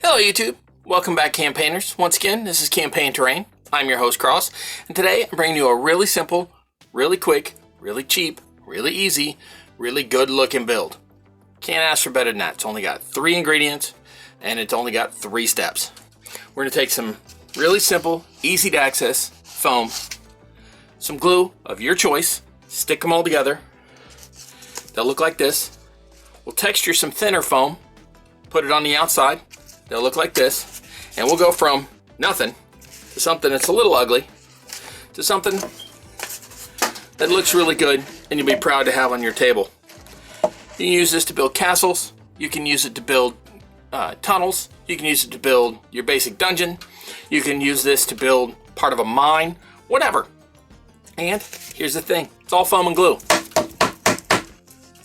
Hello YouTube, welcome back campaigners. Once again, this is Campaign Terrain. I'm your host Cross, and today I'm bringing you a really simple, really quick, really cheap, really easy, really good looking build. Can't ask for better than that. It's only got 3 ingredients, and it's only got 3 steps. We're going to take some really simple, easy to access foam, some glue of your choice, stick them all together. They'll look like this. We'll texture some thinner foam, put it on the outside. They'll look like this, and we'll go from nothing to something that's a little ugly to something that looks really good and you'll be proud to have on your table. You can use this to build castles, you can use it to build tunnels, you can use it to build your basic dungeon, you can use this to build part of a mine, whatever. And here's the thing, it's all foam and glue.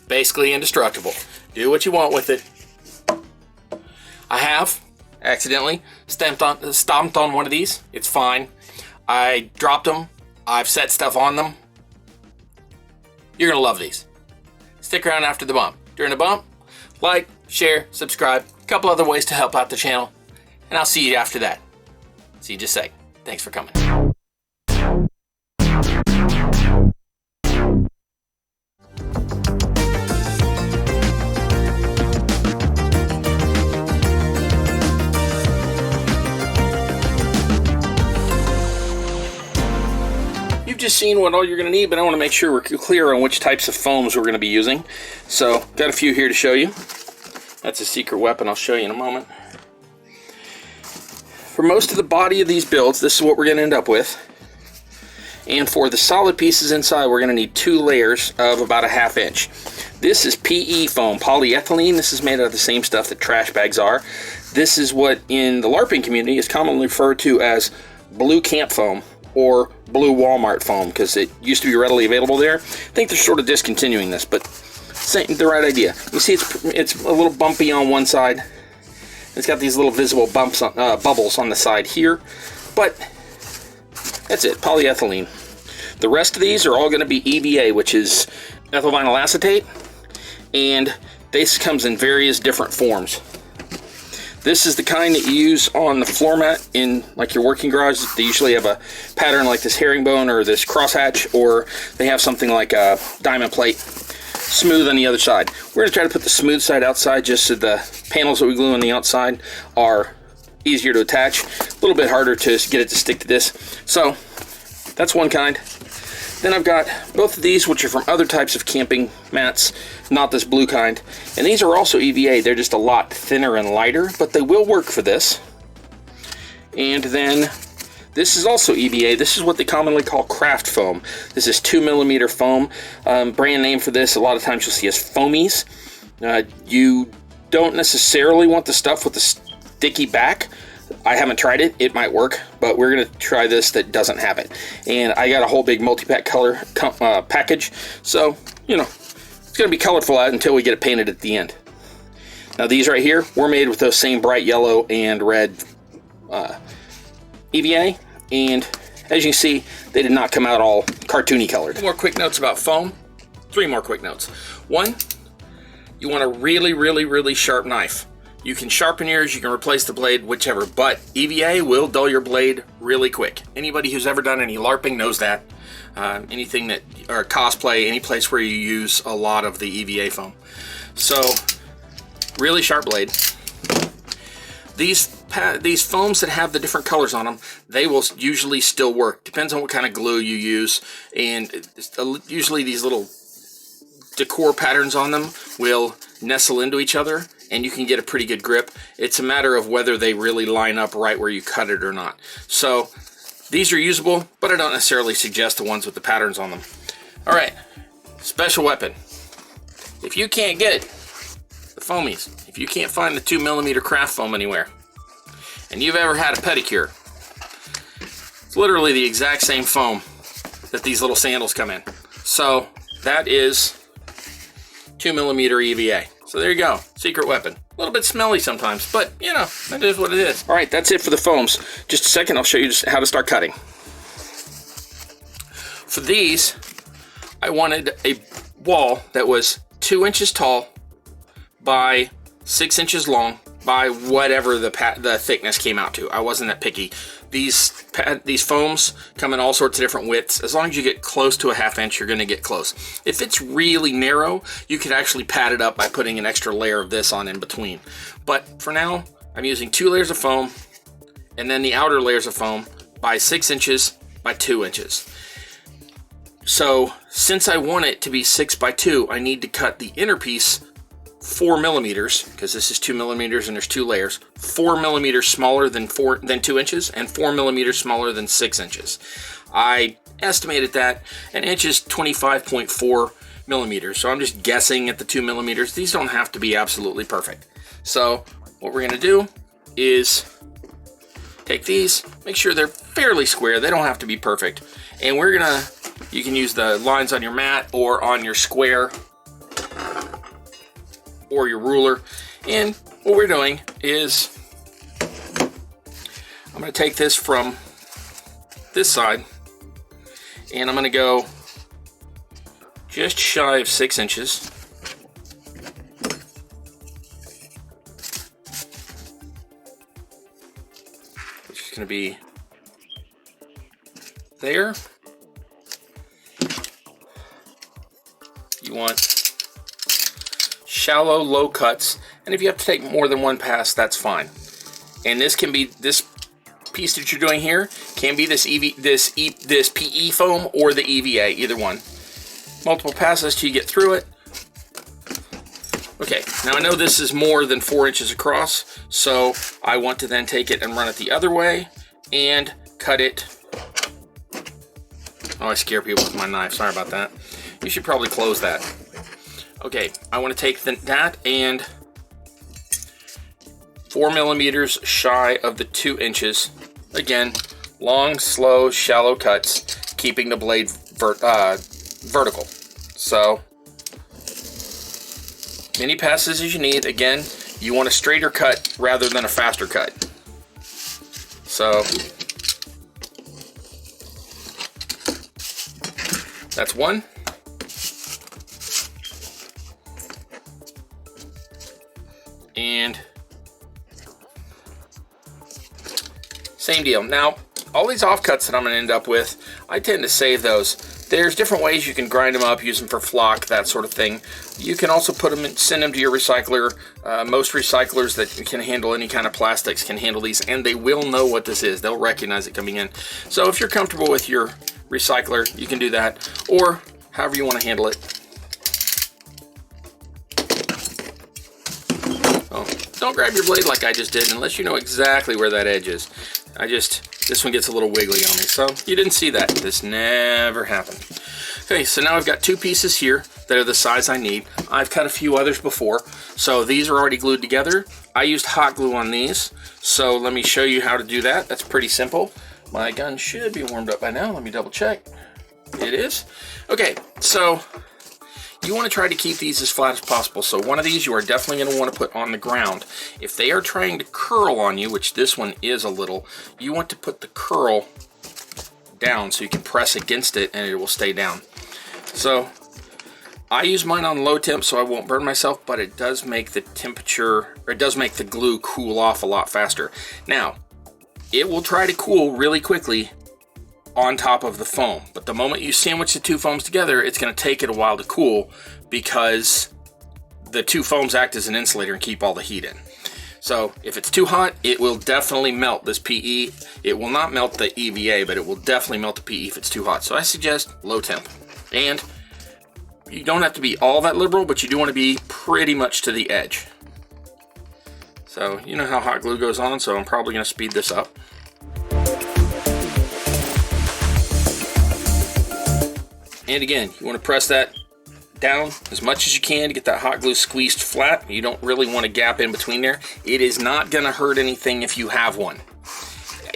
Basically indestructible. Do what you want with it. I have accidentally stomped on one of these. It's fine. I dropped them. I've set stuff on them. You're going to love these. Stick around after the bump. During the bump, like, share, subscribe, a couple other ways to help out the channel, and I'll see you after that. See you just a sec. Thanks for coming. You've just seen what all you're going to need, but I want to make sure we're clear on which types of foams we're going to be using. So, got a few here to show you. That's a secret weapon I'll show you in a moment. For most of the body of these builds, this is what we're going to end up with. And for the solid pieces inside, we're going to need 2 layers of about a 1/2 inch. This is PE foam, polyethylene. This is made out of the same stuff that trash bags are. This is what in the LARPing community is commonly referred to as blue camp foam, or blue Walmart foam, because it used to be readily available there. I think they're sort of discontinuing this, but the right idea. You see it's a little bumpy on one side. It's got these little visible bumps on, bubbles on the side here, but that's it, polyethylene. The rest of these are all going to be EVA, which is ethyl vinyl acetate, and this comes in various different forms. This is the kind that you use on the floor mat in like your working garage. They usually have a pattern like this herringbone or this crosshatch, or they have something like a diamond plate, smooth on the other side. We're going to try to put the smooth side outside just so the panels that we glue on the outside are easier to attach. A little bit harder to get it to stick to this. So that's one kind. Then I've got both of these, which are from other types of camping mats, not this blue kind. And these are also EVA. They're just a lot thinner and lighter, but they will work for this. And then this is also EVA. This is what they commonly call craft foam. This is 2mm foam. Brand name for this, a lot of times you'll see as foamies. You don't necessarily want the stuff with the sticky back. I haven't tried it. It might work, but we're going to try this that doesn't have it. And I got a whole big multi-pack color package, so, you know, it's going to be colorful until we get it painted at the end. Now these right here were made with those same bright yellow and red EVA, and as you can see, they did not come out all cartoony colored. More quick notes about foam. 3 more quick notes. 1, you want a really, really, really sharp knife. You can sharpen yours, you can replace the blade, whichever, but EVA will dull your blade really quick. Anybody who's ever done any LARPing knows that. Anything that, or cosplay, any place where you use a lot of the EVA foam. So, really sharp blade. These foams that have the different colors on them, they will usually still work. Depends on what kind of glue you use, and usually these little decor patterns on them will nestle into each other, and you can get a pretty good grip. It's a matter of whether they really line up right where you cut it or not. So these are usable, but I don't necessarily suggest the ones with the patterns on them. All right, special weapon. If you can't get the foamies, if you can't find the 2mm craft foam anywhere, and you've ever had a pedicure, it's literally the exact same foam that these little sandals come in. So that is 2mm EVA. So there you go, secret weapon. A little bit smelly sometimes, but you know, that is what it is. All right, that's it for the foams. Just a second, I'll show you just how to start cutting. For these, I wanted a wall that was 2 inches tall by 6 inches long by whatever the thickness came out to. I wasn't that picky. These foams come in all sorts of different widths. As long as you get close to a 1/2 inch, you're going to get close. If it's really narrow, you could actually pad it up by putting an extra layer of this on in between. But for now, I'm using 2 layers of foam, and then the outer layers of foam by 6 inches by 2 inches. So since I want it to be 6 by 2, I need to cut the inner piece 4 millimeters, because this is 2 millimeters and there's 2 layers, 4 millimeters smaller than 2 inches and 4 millimeters smaller than 6 inches. I estimated that an inch is 25.4 millimeters, so I'm just guessing at the 2 millimeters. These don't have to be absolutely perfect. So what we're going to do is take these, make sure they're fairly square. They don't have to be perfect. And we're going to, you can use the lines on your mat or on your square or your ruler. And what we're doing is I'm going to take this from this side and I'm going to go just shy of 6 inches. Which is going to be there. You want shallow, low cuts, and if you have to take more than one pass, that's fine. And this can be, this piece that you're doing here can be this PE foam or the EVA, either one. Multiple passes till you get through it. Okay, now I know this is more than 4 inches across, so I want to then take it and run it the other way and cut it. Oh, I scare people with my knife, sorry about that. You should probably close that. Okay, I want to take that and 4 millimeters shy of the 2 inches. Again, long, slow, shallow cuts, keeping the blade vertical. So, many passes as you need. Again, you want a straighter cut rather than a faster cut. So, that's one. And same deal. Now, all these offcuts that I'm going to end up with, I tend to save those. There's different ways you can grind them up, use them for flock, that sort of thing. You can also put them in, send them to your recycler. Most recyclers that can handle any kind of plastics can handle these, and they will know what this is. They'll recognize it coming in. So if you're comfortable with your recycler, you can do that, or however you want to handle it. Don't grab your blade like I just did unless you know exactly where that edge is. This one gets a little wiggly on me, so you didn't see that. This never happened. Okay, so now I've got 2 pieces here that are the size I need. I've cut a few others before, so these are already glued together. I used hot glue on these, so let me show you how to do that. That's pretty simple. My gun should be warmed up by now. Let me double check. It is. Okay, so you want to try to keep these as flat as possible. So one of these you are definitely going to want to put on the ground. If they are trying to curl on you, which this one is a little, you want to put the curl down so you can press against it and it will stay down. So I use mine on low temp so I won't burn myself, but it does make the temperature, or it does make the glue cool off a lot faster. Now, it will try to cool really quickly on top of the foam, but the moment you sandwich the 2 foams together, it's going to take it a while to cool because the 2 foams act as an insulator and keep all the heat in. So if it's too hot, it will definitely melt this PE. It will not melt the EVA, but it will definitely melt the PE if it's too hot. So I suggest low temp. And you don't have to be all that liberal, but you do want to be pretty much to the edge. So you know how hot glue goes on, so I'm probably going to speed this up. And again, you want to press that down as much as you can to get that hot glue squeezed flat. You don't really want a gap in between there. It is not going to hurt anything if you have one.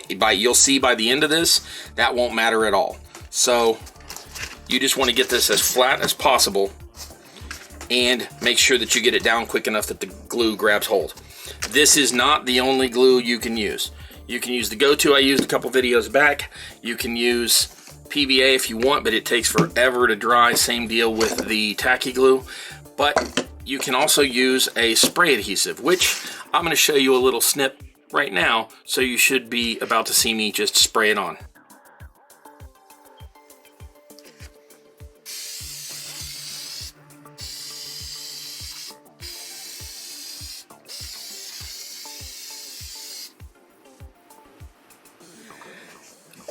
You'll see by the end of this, that won't matter at all. So you just want to get this as flat as possible and make sure that you get it down quick enough that the glue grabs hold. This is not the only glue you can use. You can use the go-to I used a couple videos back. You can use PVA if you want, but it takes forever to dry. Same deal with the tacky glue. But you can also use a spray adhesive, which I'm going to show you a little snip right now, so you should be about to see me just spray it on.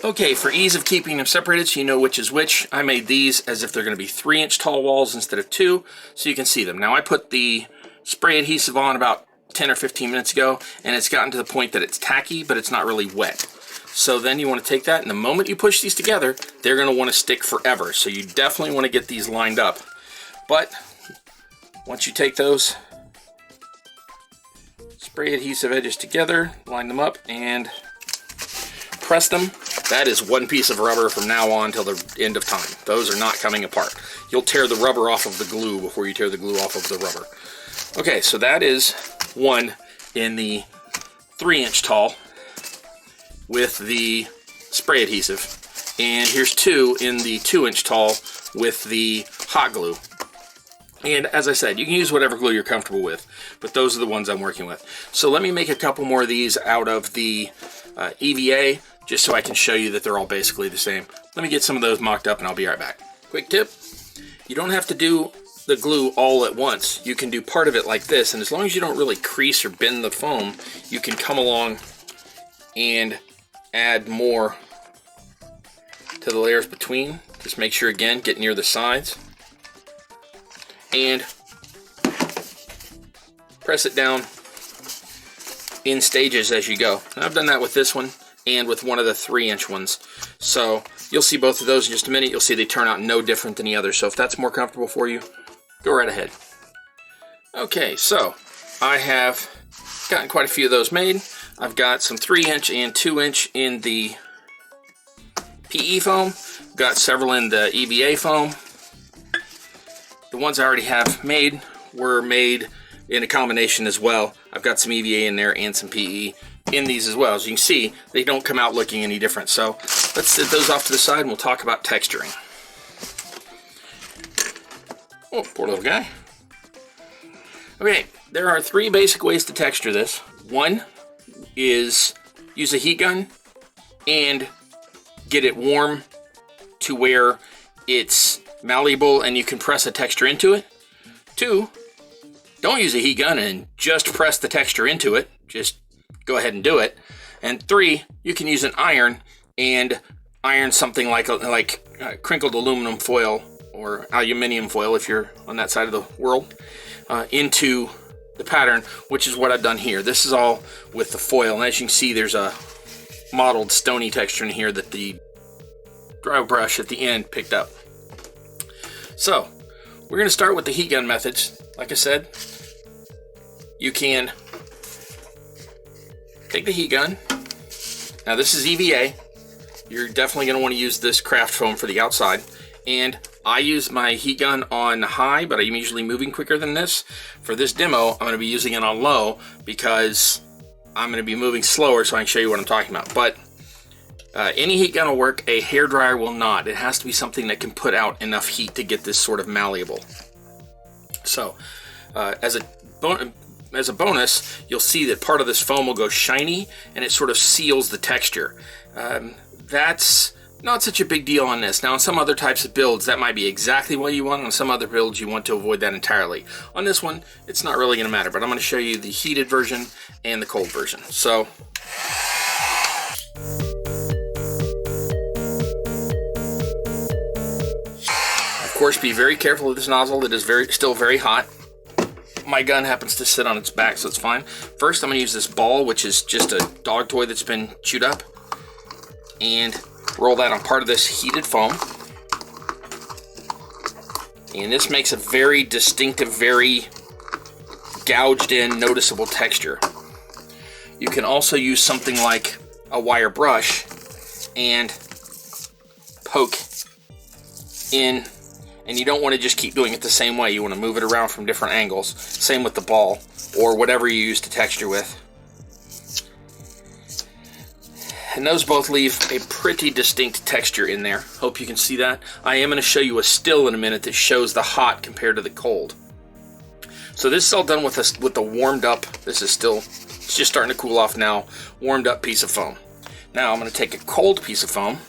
Okay, for ease of keeping them separated so you know which is which, I made these as if they're going to be 3-inch tall walls instead of 2, so you can see them. Now I put the spray adhesive on about 10 or 15 minutes ago, and it's gotten to the point that it's tacky, but it's not really wet. So then you want to take that, and the moment you push these together, they're going to want to stick forever. So you definitely want to get these lined up. But once you take those spray adhesive edges together, line them up, and press them, that is one piece of rubber from now on till the end of time. Those are not coming apart. You'll tear the rubber off of the glue before you tear the glue off of the rubber. Okay, so that is one in the 3-inch tall with the spray adhesive. And here's 2 in the 2-inch tall with the hot glue. And as I said, you can use whatever glue you're comfortable with, but those are the ones I'm working with. So let me make a couple more of these out of the EVA, just so I can show you that they're all basically the same. Let me get some of those mocked up and I'll be right back. Quick tip, you don't have to do the glue all at once. You can do part of it like this, and as long as you don't really crease or bend the foam, you can come along and add more to the layers between. Just make sure, again, get near the sides. And press it down in stages as you go. And I've done that with this one and with one of the 3-inch ones. So you'll see both of those in just a minute. You'll see they turn out no different than the others. So if that's more comfortable for you, go right ahead. Okay, so I have gotten quite a few of those made. I've got some 3-inch and 2-inch in the PE foam. Got several in the EVA foam. The ones I already have made were made in a combination as well. I've got some EVA in there and some PE in these as well. As you can see, they don't come out looking any different. So let's set those off to the side and we'll talk about texturing. Oh, poor little guy. Okay, there are 3 basic ways to texture this. One is use a heat gun and get it warm to where it's malleable and you can press a texture into it. 2, don't use a heat gun and just press the texture into it. Just go ahead and do it. And 3, you can use an iron and iron something like crinkled aluminum foil or aluminium foil, if you're on that side of the world, into the pattern, which is what I've done here. This is all with the foil, and as you can see, there's a mottled stony texture in here that the dry brush at the end picked up. So we're going to start with the heat gun methods. Like I said, you can take the heat gun. Now this is EVA. You're definitely going to want to use this craft foam for the outside. And I use my heat gun on high, but I'm usually moving quicker than this. For this demo, I'm going to be using it on low because I'm going to be moving slower so I can show you what I'm talking about. But any heat gun will work, a hairdryer will not. It has to be something that can put out enough heat to get this sort of malleable. So, as a bonus, you'll see that part of this foam will go shiny and it sort of seals the texture. That's not such a big deal on this. Now on some other types of builds that might be exactly what you want. On some other builds you want to avoid that entirely. On this one it's not really going to matter, but I'm going to show you the heated version and the cold version. So of course be very careful with this nozzle. It is still very hot. My gun happens to sit on its back, so it's fine. First I'm going to use this ball, which is just a dog toy that's been chewed up, and roll that on part of this heated foam. And this makes a very distinctive, very gouged in, noticeable texture. You can also use something like a wire brush and poke in, and you don't want to just keep doing it the same way. You want to move it around from different angles. Same with the ball or whatever you use to texture with. And those both leave a pretty distinct texture in there. Hope you can see that. I am going to show you a still in a minute that shows the hot compared to the cold. So this is all done with the warmed up. This is still, it's just starting to cool off now. Warmed up piece of foam. Now I'm going to take a cold piece of foam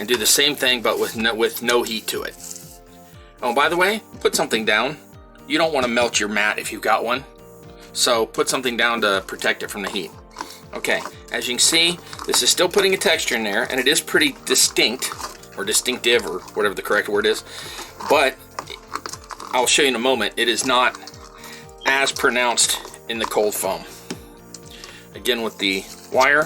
and do the same thing, but with no heat to it. Oh, by the way, put something down. You don't want to melt your mat if you've got one. So put something down to protect it from the heat. Okay, as you can see, this is still putting a texture in there, and it is pretty distinct, or distinctive, or whatever the correct word is. But I'll show you in a moment, it is not as pronounced in the cold foam. Again with the wire.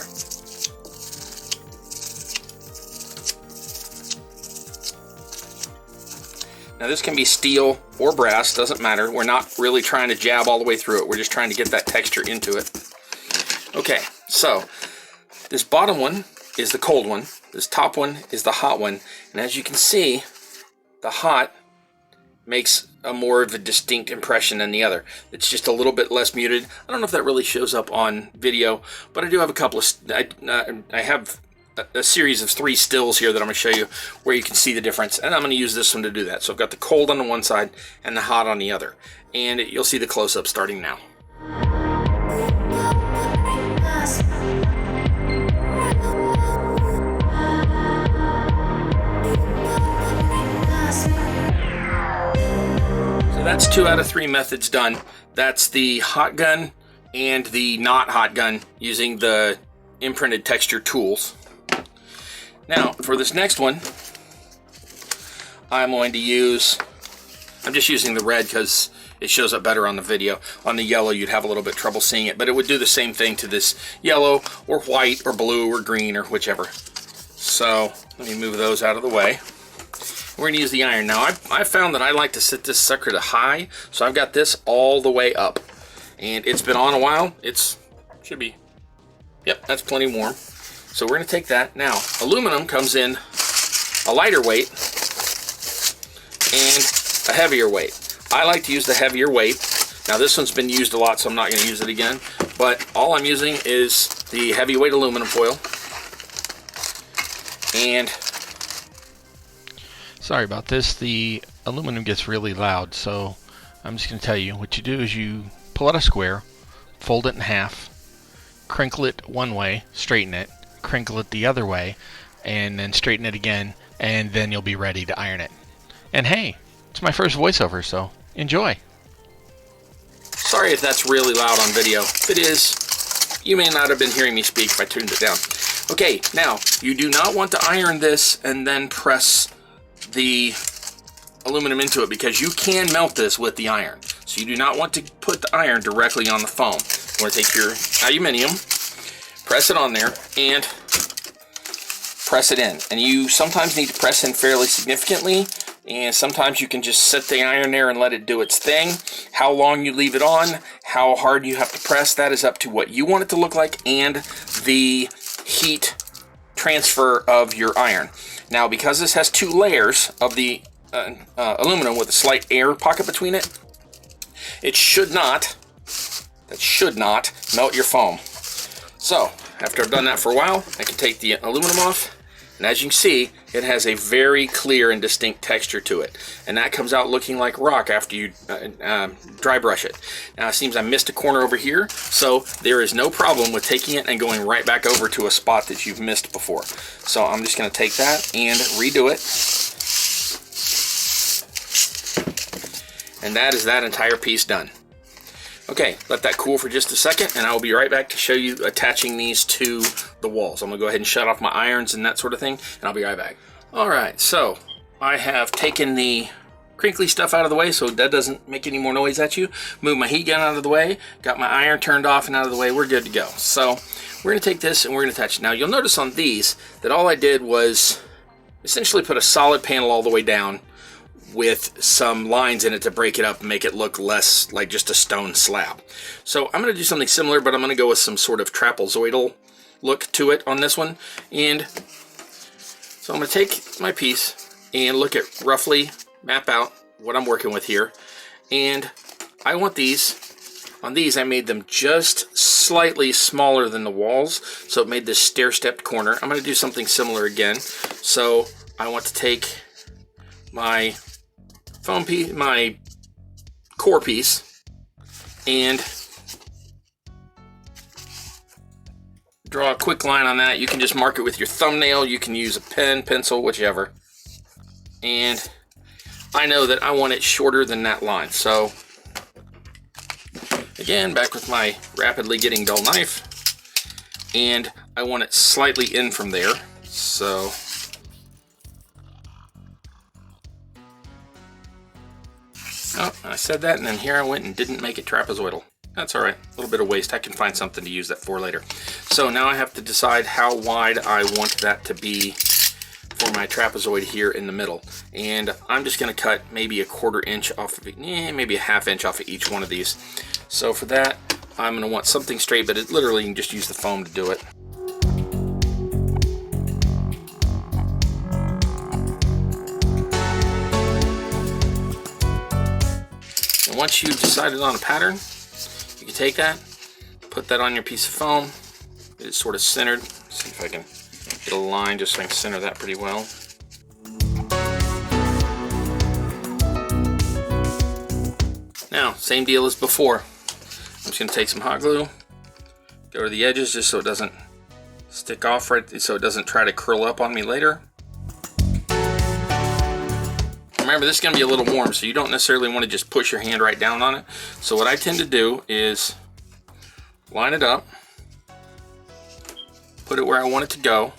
Now this can be steel or brass, doesn't matter. We're not really trying to jab all the way through it. We're just trying to get that texture into it. Okay, so this bottom one is the cold one. This top one is the hot one. And as you can see, the hot makes a more of a distinct impression than the other. It's just a little bit less muted. I don't know if that really shows up on video, but I do have a couple of, I have a series of 3 stills here that I'm going to show you where you can see the difference, and I'm going to use this one to do that. So I've got the cold on the one side and the hot on the other, and you'll see the close-up starting now. So that's 2 out of 3 methods done. That's the hot gun and the not hot gun using the imprinted texture tools. Now, for this next one, I'm going to use, I'm just using the red because it shows up better on the video. On the yellow, you'd have a little bit trouble seeing it, but it would do the same thing to this yellow or white or blue or green or whichever. So, let me move those out of the way. We're going to use the iron. Now, I found that I like to set this sucker to high, so I've got this all the way up. And it's been on a while. Should be, yep, that's plenty warm. So we're going to take that. Now, aluminum comes in a lighter weight and a heavier weight. I like to use the heavier weight. Now this one's been used a lot, so I'm not going to use it again. But all I'm using is the heavyweight aluminum foil. And sorry about this, the aluminum gets really loud, so I'm just going to tell you. What you do is you pull out a square, fold it in half, crinkle it one way, straighten it, crinkle it the other way, and then straighten it again, and then you'll be ready to iron it. And hey, it's my first voiceover, so enjoy. Sorry if that's really loud on video. If it is, you may not have been hearing me speak if I tuned it down. Okay, now, you do not want to iron this and then press the aluminum into it, because you can melt this with the iron. So you do not want to put the iron directly on the foam. You want to take your aluminium, press it on there, and press it in. And you sometimes need to press in fairly significantly, and sometimes you can just set the iron there and let it do its thing. How long you leave it on, how hard you have to press, that is up to what you want it to look like and the heat transfer of your iron. Now, because this has 2 layers of the aluminum with a slight air pocket between it, that should not melt your foam. So, after I've done that for a while, I can take the aluminum off, and as you can see, it has a very clear and distinct texture to it. And that comes out looking like rock after you dry brush it. Now, it seems I missed a corner over here, so there is no problem with taking it and going right back over to a spot that you've missed before. So I'm just going to take that and redo it. And that is that entire piece done. Okay, let that cool for just a second, and I will be right back to show you attaching these to the walls. I'm going to go ahead and shut off my irons and that sort of thing, and I'll be right back. Alright, so I have taken the crinkly stuff out of the way so that doesn't make any more noise at you. Move my heat gun out of the way, got my iron turned off and out of the way, we're good to go. So we're going to take this and we're going to attach it. Now you'll notice on these that all I did was essentially put a solid panel all the way down with some lines in it to break it up and make it look less like just a stone slab. So I'm going to do something similar, but I'm going to go with some sort of trapezoidal look to it on this one. And so I'm going to take my piece and look at roughly, map out what I'm working with here. And I want these, on these I made them just slightly smaller than the walls, so it made this stair-stepped corner. I'm going to do something similar again. So I want to take my foam piece, my core piece, and draw a quick line on that. You can just mark it with your thumbnail. You can use a pen, pencil, whichever. And I know that I want it shorter than that line. So again, back with my rapidly getting dull knife. And I want it slightly in from there. So oh, I said that, and then here I went and didn't make it trapezoidal. That's all right, a little bit of waste. I can find something to use that for later. So now I have to decide how wide I want that to be for my trapezoid here in the middle. And I'm just gonna cut maybe a 1/4 inch off of it, maybe a 1/2 inch off of each one of these. So for that, I'm gonna want something straight, but it literally, you can just use the foam to do it. And once you've decided on a pattern, you can take that, put that on your piece of foam. It's sort of centered. See if I can get a line just so I can center that pretty well. Now, same deal as before. I'm just going to take some hot glue, go to the edges just so it doesn't stick off right, so it doesn't try to curl up on me later. Remember, this is going to be a little warm, so you don't necessarily want to just push your hand right down on it. So what I tend to do is line it up, put it where I want it to go,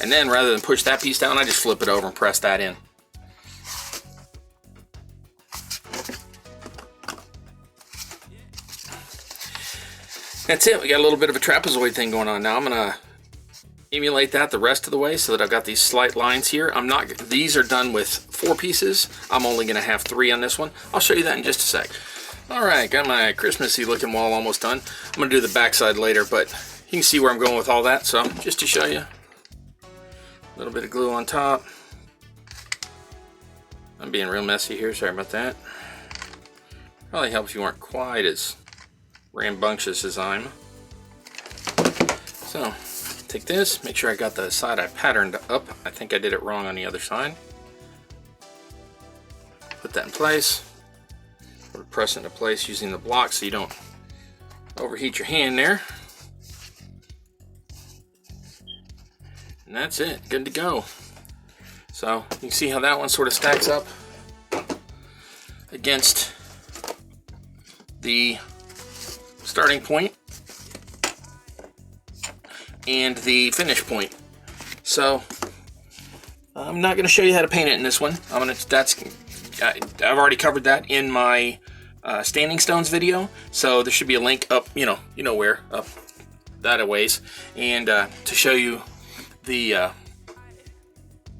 and then rather than push that piece down, I just flip it over and press that in. That's it. We got a little bit of a trapezoid thing going on. Now I'm going to emulate that the rest of the way so that I've got these slight lines here. These are done with 4 pieces. I'm only going to have 3 on this one. I'll show you that in just a sec. All right, got my Christmassy looking wall almost done. I'm going to do the back side later, but you can see where I'm going with all that. So just to show you, a little bit of glue on top. I'm being real messy here, sorry about that. Probably helps if you aren't quite as rambunctious as I'm. So take this, make sure I got the side I patterned up. I think I did it wrong on the other side. Put that in place. Press it into place using the block so you don't overheat your hand there. And that's it, good to go. So you can see how that one sort of stacks up against the starting point and the finish point. So I'm not going to show you how to paint it in this one. I've already covered that in my standing stones video, so there should be a link up, you know where, up that a ways, and to show you the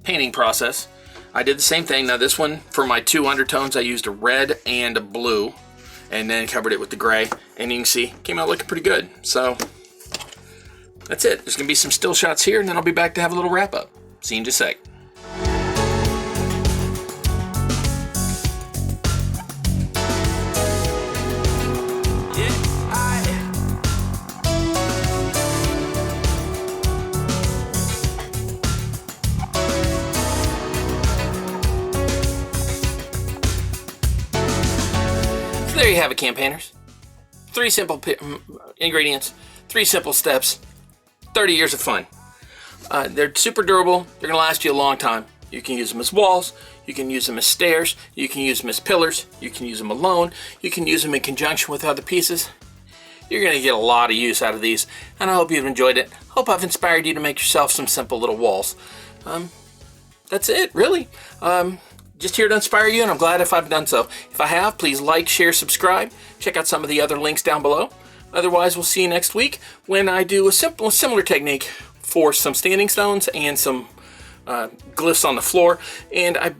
painting process. I did the same thing. Now this one, for my 2 undertones, I used a red and a blue, and then covered it with the gray, and you can see, came out looking pretty good. So that's it. There's going to be some still shots here, and then I'll be back to have a little wrap up. See you in just a sec. There you have it, campaigners. 3 simple ingredients, 3 simple steps, 30 years of fun. They're super durable. They're going to last you a long time. You can use them as walls. You can use them as stairs. You can use them as pillars. You can use them alone. You can use them in conjunction with other pieces. You're going to get a lot of use out of these, and I hope you've enjoyed it. Hope I've inspired you to make yourself some simple little walls. That's it, really. Just here to inspire you, and I'm glad if I've done so. If I have, please like, share, subscribe. Check out some of the other links down below. Otherwise, we'll see you next week when I do a similar technique for some standing stones and some glyphs on the floor. And I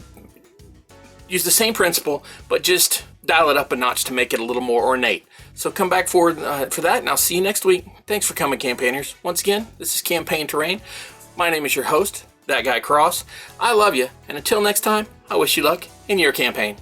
use the same principle, but just dial it up a notch to make it a little more ornate. So come back for that, and I'll see you next week. Thanks for coming, campaigners. Once again, this is Campaign Terrain. My name is your host, That Guy Cross. I love you, and until next time, I wish you luck in your campaign.